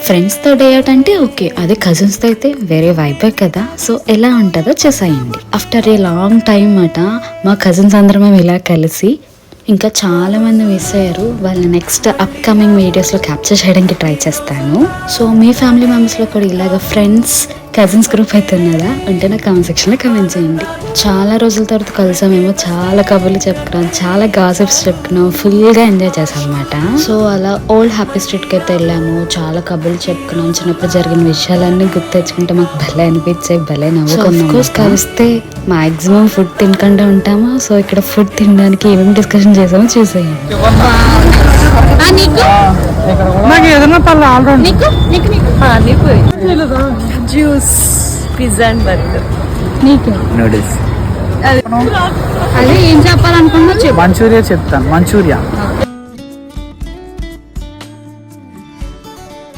ఫ్రెండ్స్తో day out అంటే okay, అదే కజిన్స్తో అయితే వేరే వైబే కదా. సో ఎలా ఉంటుందో చూసేయండి. ఆఫ్టర్ ఏ లాంగ్ టైం అట మా కజిన్స్ అందరం మేము ఇలా కలిసి, ఇంకా చాలా మంది మిస్ అయ్యారు. వాళ్ళ నెక్స్ట్ అప్కమింగ్ వీడియోస్లో క్యాప్చర్ చేయడానికి ట్రై చేస్తాను. సో మీ ఫ్యామిలీ మెంబర్స్లో కూడా ఇలాగ ఫ్రెండ్స్ కజిన్స్ గ్రూప్ అయితే ఉన్నదా ఉంటే నాకు కామెంట్ సెక్షన్లో కామెంట్ చేయండి. చాలా రోజుల తర్వాత కలిసామేమో, చాలా కబుర్లు చెప్పుకున్నాం, చాలా గాసిప్స్ చెప్పుకున్నాం, ఫుల్గా ఎంజాయ్ చేసాం అనమాట. సో అలా ఓల్డ్ హ్యాపీ స్ట్రీట్కి అయితే వెళ్ళాము, చాలా కబుర్లు చెప్పుకున్నాం, చిన్నప్పుడు జరిగిన విషయాలన్నీ గుర్తు తెచ్చుకుంటే మాకు భలే అనిపించాయి, భలే నవ్వుకున్నాం. కలిస్తే మాక్సిమం ఫుడ్ తినకుండా ఉంటాము. సో ఇక్కడ ఫుడ్ తినడానికి ఏమేమి డిస్కషన్ చేసామో చూసేయండి. Juice, pizza and burger. నీకు నూడిల్స్, అదే ఏం చెప్పాలనుకున్నా చెప్పు. మంచూరియా చెప్తాను. మంచూరియా